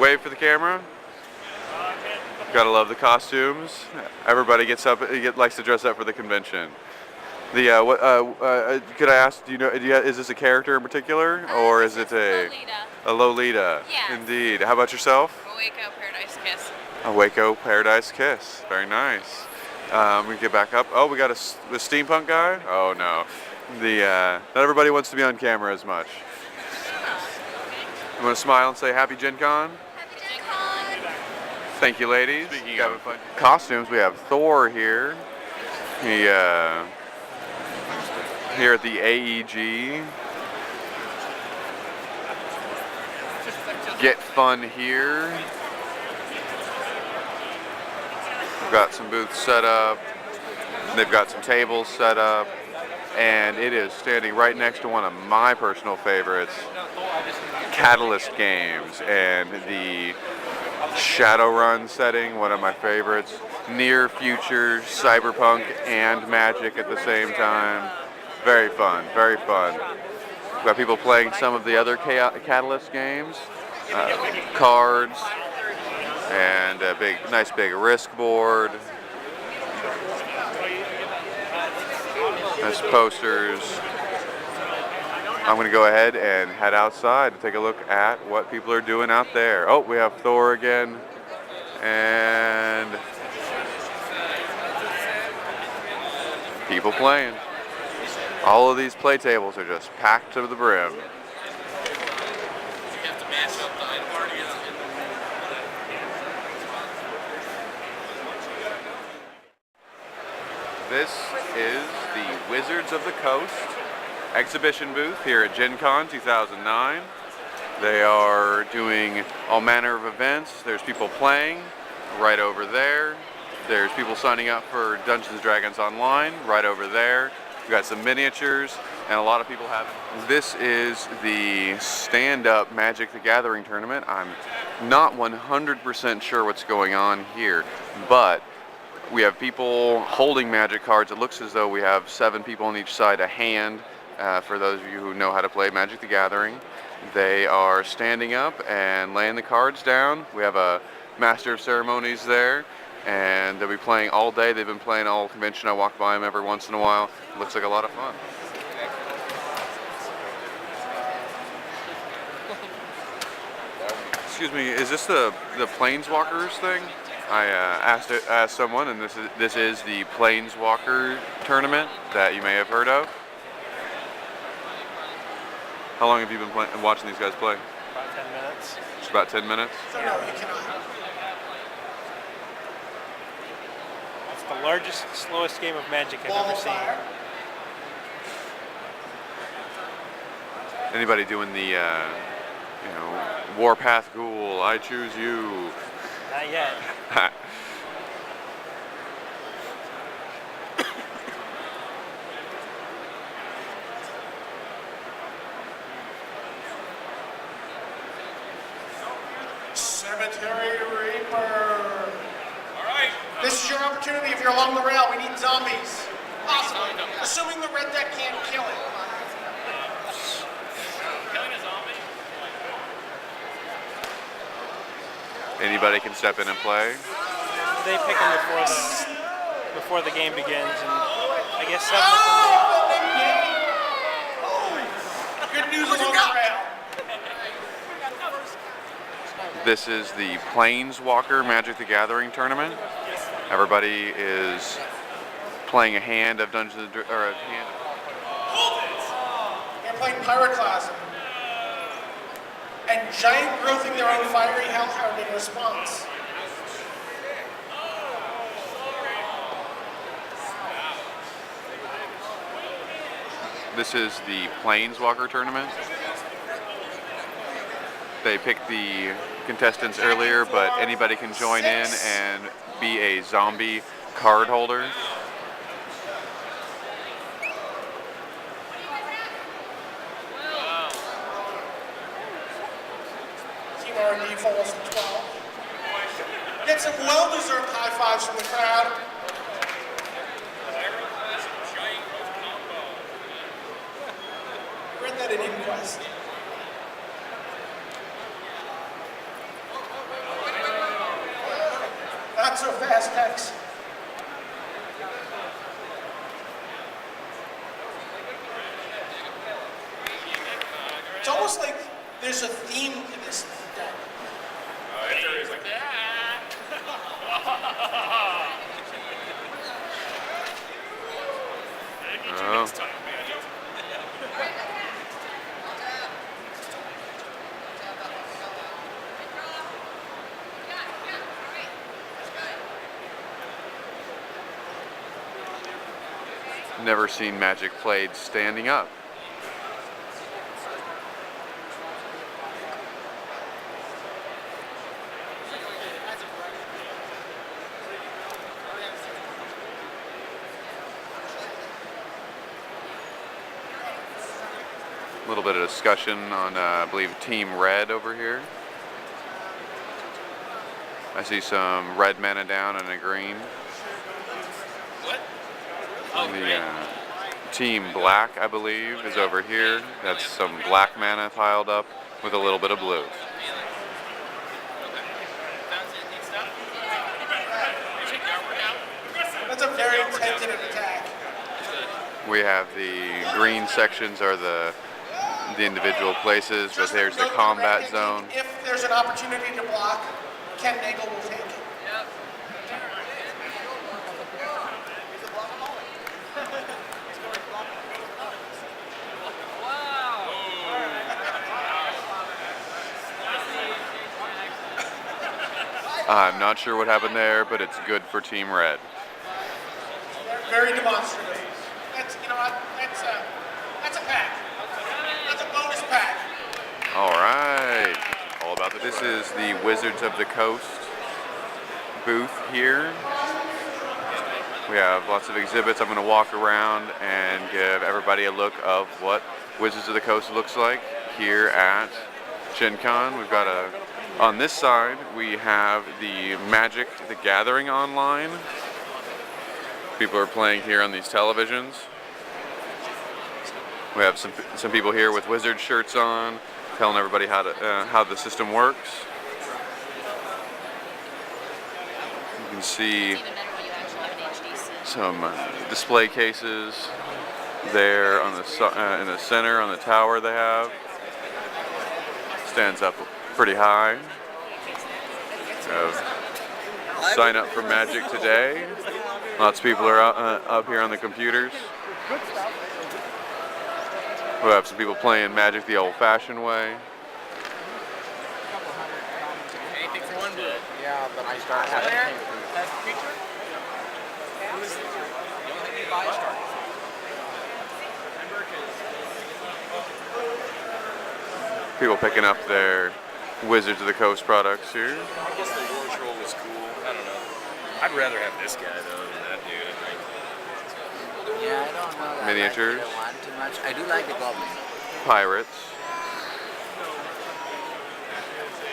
Wave for the camera. Gotta love the costumes. Everybody gets up, likes to dress up for the convention. Could I ask? Is this a character in particular, or is it a Lolita? Yeah. Indeed. How about yourself? A Waco Paradise Kiss. A Waco Paradise Kiss. Very nice. We get back up. Oh, we got the steampunk guy. Oh no, not everybody wants to be on camera as much. You want to smile and say Happy GenCon? Happy GenCon. Thank you, ladies. Speaking of costumes, we have Thor here. Here at the AEG. Get Fun here. We've got some booths set up. They've got some tables set up. And it is standing right next to one of my personal favorites, Catalyst Games, and the Shadowrun setting, one of my favorites. Near future, cyberpunk, and magic at the same time. Very fun, very fun. We've got people playing some of the other Catalyst games, cards, and a nice big Risk board. Nice posters. I'm going to go ahead and head outside and take a look at what people are doing out there. Oh, we have Thor again. And people playing. All of these play tables are just packed to the brim. This is the Wizards of the Coast exhibition booth here at GenCon 2009. They are doing all manner of events. There's people playing right over there. There's people signing up for Dungeons & Dragons Online right over there. We've got some miniatures and a lot of people have. This is the stand-up Magic the Gathering tournament. I'm not 100% sure what's going on here, but we have people holding Magic cards. It looks as though we have 7 people on each side a hand. For those of you who know how to play Magic the Gathering, they are standing up and laying the cards down. We have a Master of Ceremonies there, and they'll be playing all day. They've been playing all convention. I walk by them every once in a while. It looks like a lot of fun. Excuse me, is this the Planeswalkers thing? I asked someone, and this is the Planeswalker tournament that you may have heard of. How long have you been watching these guys play? About 10 minutes. Just about 10 minutes? No, you cannot. That's the largest, slowest game of Magic I've ever seen. Anybody doing the, Warpath Ghoul, I choose you? Not yet. Cemetery Reaper. All right. This is your opportunity. If you're along the rail, we need zombies. Possibly. Assuming the red deck can't kill it. Killing a zombie. Anybody can step in and play. They pick them before the game begins, and I guess 7 of them. Good news along the rail. This is the Planeswalker Magic the Gathering tournament. Everybody is playing a hand of Dungeons & or a hand. They're playing Pyroclasm. And giant growthing their own fiery hellhound in response. This is the Planeswalker tournament. They picked the contestants earlier, but anybody can join in and be a zombie card holder. Team R&D falls to 12. Get some well-deserved high fives from the crowd. Read that in Inquest. Not so fast, Tex. It's almost like there's a theme to this deck. Oh. Never seen Magic played standing up. A little bit of discussion on, I believe, Team Red over here. I see some red mana down and a green. What? Oh, The Team Black, I believe, is over here. That's some black mana piled up with a little bit of blue. That's a very tentative attack. We have the green sections are the individual places, but Just there's the note that combat red zone. thinking, if there's an opportunity to block, Ken Nagel will take it. I'm not sure what happened there, but it's good for Team Red. Very demonstrative. That's, you know what, that's a pack. That's a bonus pack. All right. All about this is the Wizards of the Coast booth here. We have lots of exhibits. I'm going to walk around and give everybody a look of what Wizards of the Coast looks like here at GenCon. We've got on this side, we have the Magic the Gathering online. People are playing here on these televisions. We have some people here with Wizard shirts on, telling everybody how the system works. You can see some display cases there on the in the center on the tower they have. Stands up pretty high. Sign up for Magic today. Lots of people are up here on the computers. We have some people playing Magic the old-fashioned way. Anything for one blue. Yeah, but I start having That creature? Who is it? The only thing you buy is target. People picking up their Wizards of the Coast products here. I guess the War Troll was cool. I don't know. I'd rather have this guy though than that dude. I think. Yeah, I don't know that Miniatures. I like either one too much. I do like the Goblin. Pirates.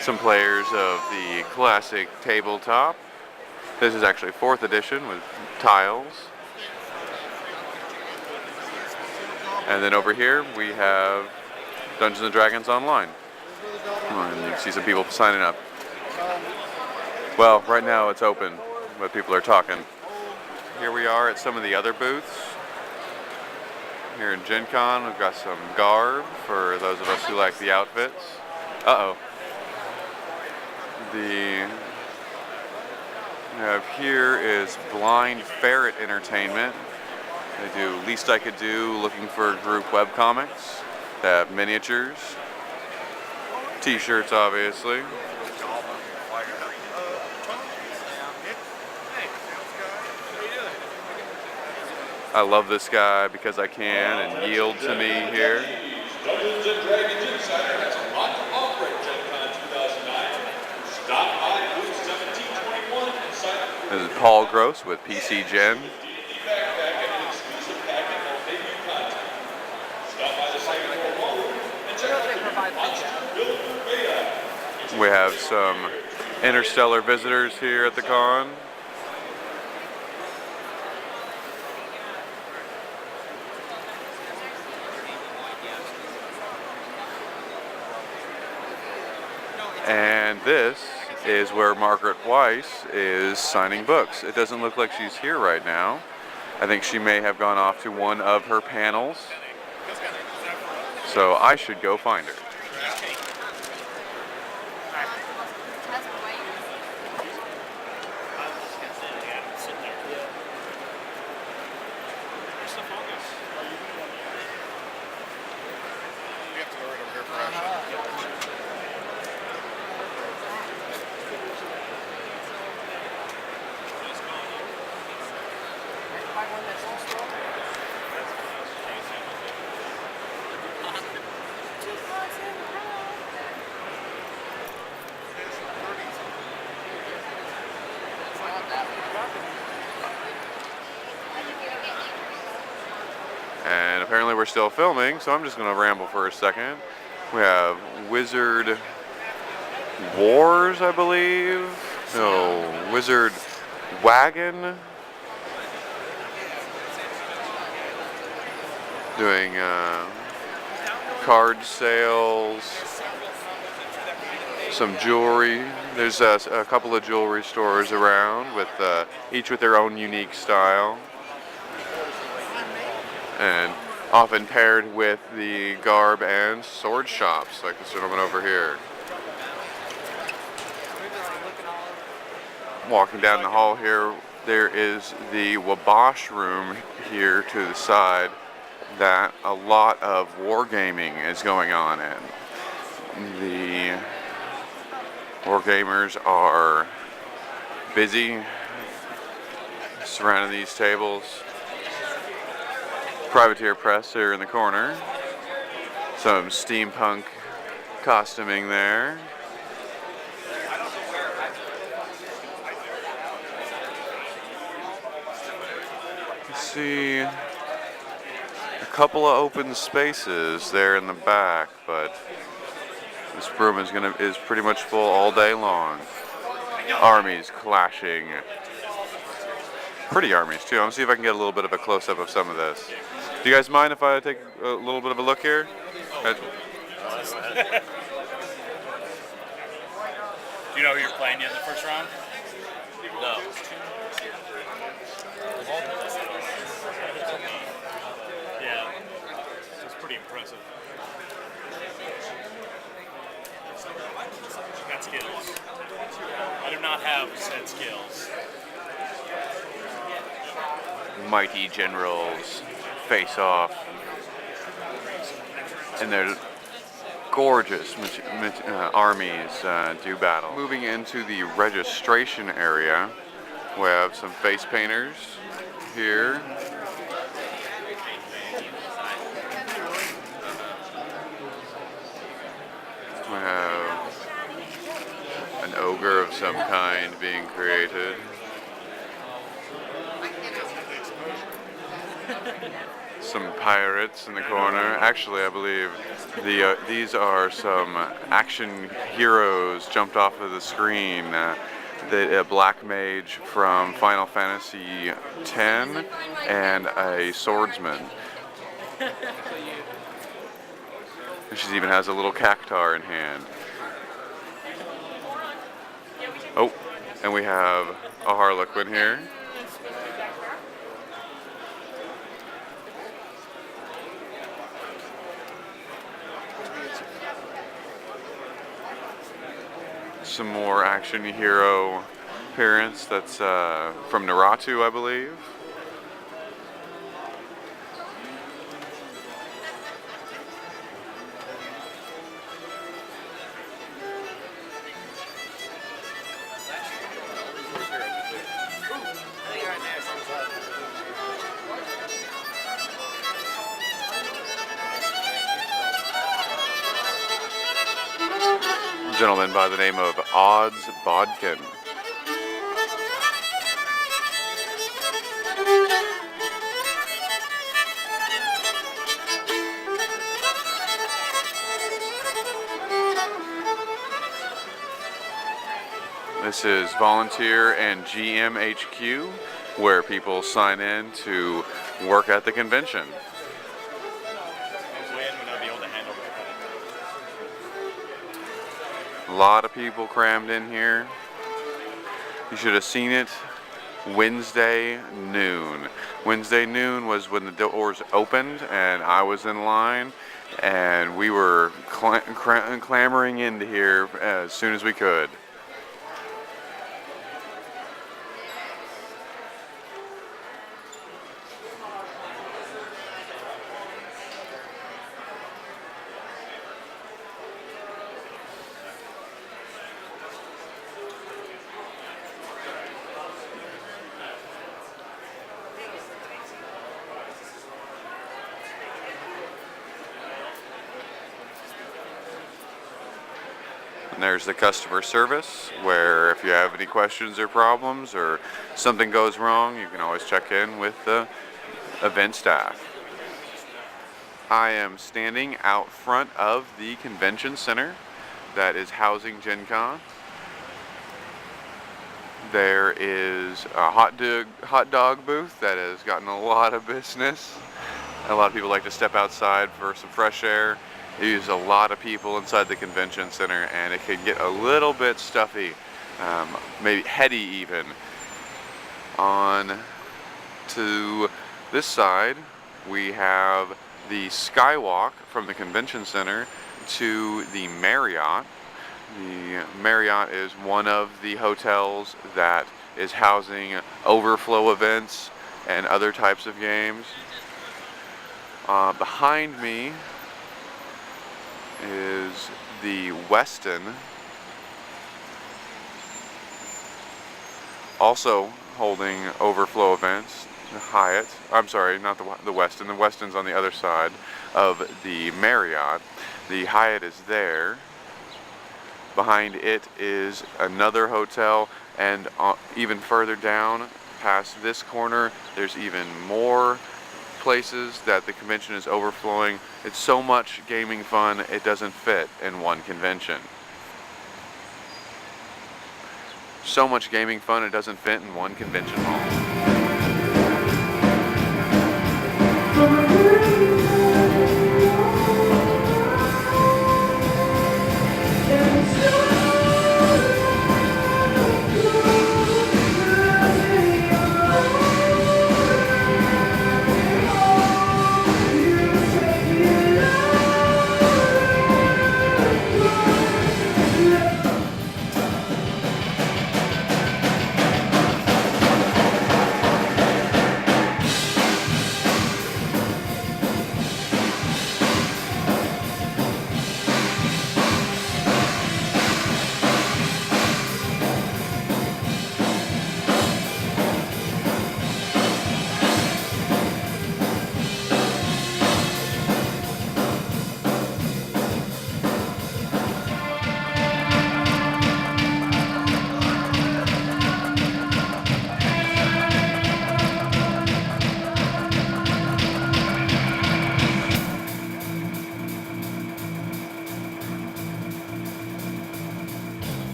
Some players of the classic tabletop. This is actually 4th edition with tiles. And then over here we have Dungeons & Dragons Online. And you can see some people signing up. Well, right now it's open, but people are talking. Here we are at some of the other booths. Here in GenCon, we've got some garb for those of us who like the outfits. Uh-oh. We have here is Blind Ferret Entertainment. They do Least I Could Do, looking for group webcomics. They have miniatures, t-shirts obviously. I love this guy because I can and yield to me here. Dungeons & Dragons Insider has a lot to offer at GenCon 2009. Stop by booth 1721 and sign up. This is Paul Gross with PC Gen. D&D backpack and an exclusive packet of debut content. Stop by the second floor ballroom and check out the new monster builder beta. We have some interstellar visitors here at the con. And this is where Margaret Weiss is signing books. It doesn't look like she's here right now. I think she may have gone off to one of her panels. So I should go find her. And apparently we're still filming, so I'm just going to ramble for a second. We have Wizard Wars, I believe. No, Wizard Wagon. Doing card sales. Some jewelry. There's a couple of jewelry stores around with each with their own unique style. And often paired with the garb and sword shops, like this gentleman over here. Walking down the hall here, there is the Wabash room here to the side that a lot of wargaming is going on in. The wargamers are busy surrounding these tables. Privateer Press here in the corner. Some steampunk costuming there. You see a couple of open spaces there in the back, but this room is pretty much full all day long. Armies clashing. Pretty armies too. I'm gonna see if I can get a little bit of a close-up of some of this. Do you guys mind if I take a little bit of a look here? Do you know who you're playing yet in the first round? No. Yeah. It's pretty impressive. Got skills. I do not have said skills. Mighty generals face off, and their gorgeous armies do battle. Moving into the registration area, we have some face painters here. We have an ogre of some kind being created. Some pirates in the corner. Actually, I believe these are some action heroes jumped off of the screen. The black mage from Final Fantasy X and a swordsman. She even has a little cactar in hand. Oh, and we have a harlequin here. Some more action hero appearance. That's from Naratu, I believe. A gentleman by the name of Odds Bodkin. This is Volunteer and GMHQ, where people sign in to work at the convention. A lot of people crammed in here. You should have seen it Wednesday noon. Wednesday noon was when the doors opened and I was in line, and we were clamoring into here as soon as we could. And there's the customer service, where if you have any questions or problems or something goes wrong, you can always check in with the event staff. I am standing out front of the convention center that is housing GenCon. There is a hot dog booth that has gotten a lot of business. A lot of people like to step outside for some fresh air. There's a lot of people inside the convention center, and it can get a little bit stuffy, maybe heady even. On to this side, we have the skywalk from the convention center to the Marriott. The Marriott is one of the hotels that is housing overflow events and other types of games. Behind me is the Westin, also holding overflow events. The Hyatt, I'm sorry, not the Westin. The Westin's on the other side of the Marriott. The Hyatt is there. Behind it is another hotel, and even further down past this corner, there's even more places that the convention is overflowing. It's so much gaming fun, it doesn't fit in one convention. So much gaming fun, it doesn't fit in one convention hall.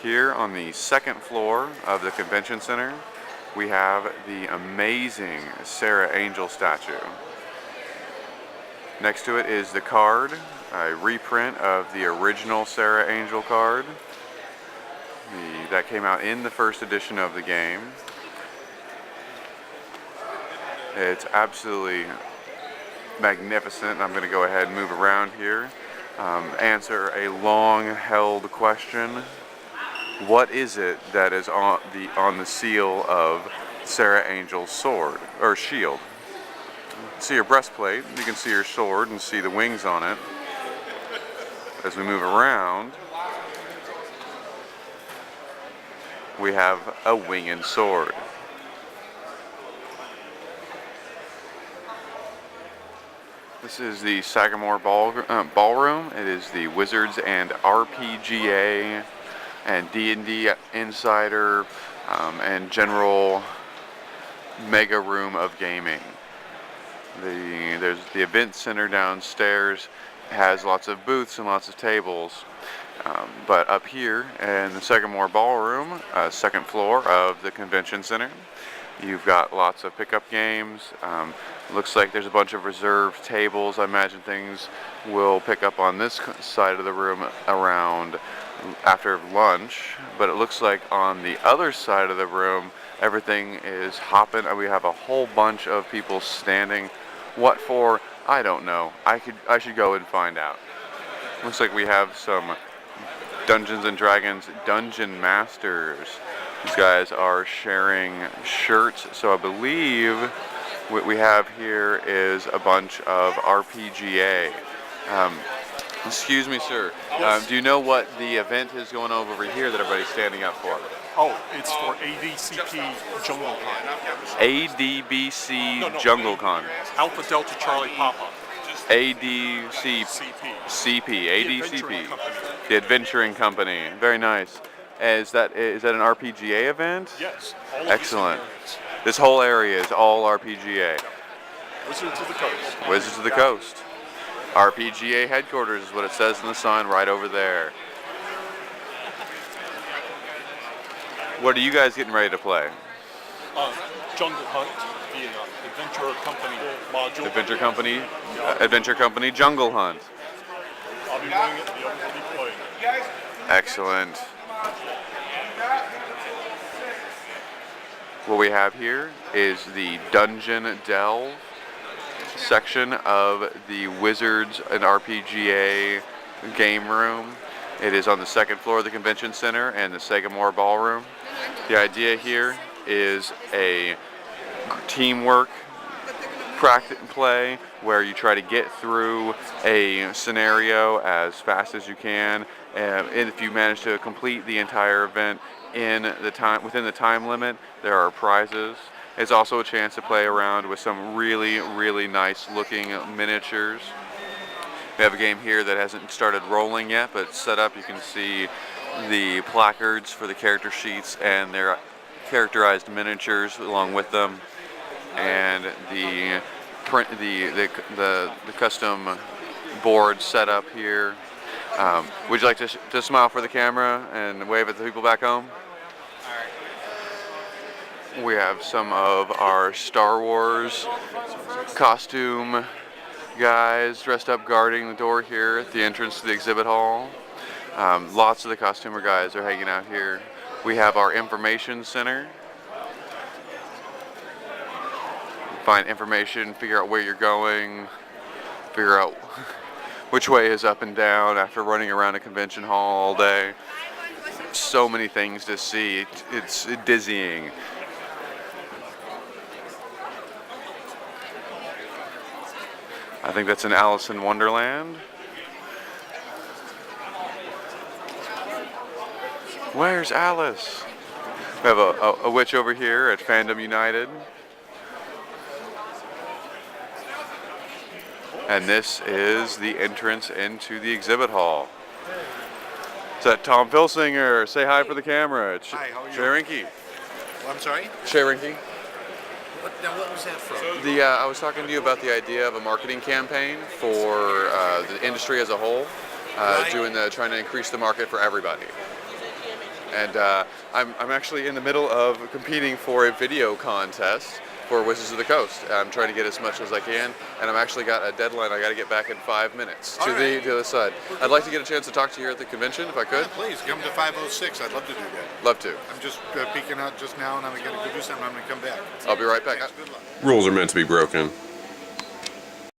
Here on the second floor of the convention center, we have the amazing Sarah Angel statue. Next to it is the card, a reprint of the original Sarah Angel card. That came out in the first edition of the game. It's absolutely magnificent. I'm going to go ahead and move around here, answer a long-held question. What is it that is on the seal of Sarah Angel's sword or shield? See her breastplate, you can see her sword and see the wings on it. As we move around, we have a winged sword. This is the Sagamore Ballroom. It is the Wizards and RPGA and D&D Insider and general mega room of gaming. There's the event center downstairs, has lots of booths and lots of tables. But up here in the Sagamore Ballroom, second floor of the convention center, You've got lots of pickup games. Looks like there's a bunch of reserved tables. I imagine things will pick up on this side of the room around after lunch, but it looks like on the other side of the room everything is hopping. We have a whole bunch of people standing. What for? I don't know. I should go and find out. Looks like we have some Dungeons and Dragons Dungeon Masters. These guys are sharing shirts, so I believe what we have here is a bunch of RPGA. Excuse me, sir. Do you know what the event is going on over here that everybody's standing up for? Oh, it's for ADCP JungleCon. ADBC JungleCon. Alpha Delta Charlie Papa. ADCP. ADCP. Company. The Adventuring Company. Very nice. Is that an RPGA event? Yes. All of Excellent. these areas. This whole area is all RPGA. Wizards of the Coast. Wizards of the Coast. RPGA headquarters is what it says in the sign right over there. What are you guys getting ready to play? Jungle Hunt, the Adventure Company module. Adventure Company Jungle Hunt. I'll be doing it, the others will be playing it. Excellent. What we have here is the Dungeon Delve section of the Wizards and RPGA game room. It is on the second floor of the convention center and the Sagamore Ballroom. The idea here is a teamwork play where you try to get through a scenario as fast as you can, and if you manage to complete the entire event within the time limit, there are prizes. It's also a chance to play around with some really, really nice looking miniatures. We have a game here that hasn't started rolling yet, but it's set up. You can see the placards for the character sheets and their characterized miniatures along with them, and the custom board set up here. Would you like to smile for the camera and wave at the people back home? We have some of our Star Wars costume guys dressed up guarding the door here at the entrance to the exhibit hall. Lots of the costumer guys are hanging out here. We have our information center. Find information, figure out where you're going, figure out which way is up and down after running around a convention hall all day. So many things to see. It's dizzying. I think that's an Alice in Wonderland. Where's Alice? We have a witch over here at Fandom United. And this is the entrance into the exhibit hall. Is that Tom Filsinger? Say hi for the camera. It's hi, how are you? Sherinky. I'm sorry? Sherinky. What was that from? I was talking to you about the idea of a marketing campaign for the industry as a whole, trying to increase the market for everybody. And I'm actually in the middle of competing for a video contest for Wizards of the Coast. I'm trying to get as much as I can, and I've actually got a deadline. I got to get back in 5 minutes to the other side. I'd like to get a chance to talk to you here at the convention, if I could. Yeah, please, come to 506. I'd love to do that. Love to. I'm just peeking out just now, and I'm going to go do something. I'm going to come back. I'll be right back. Good luck. Rules are meant to be broken.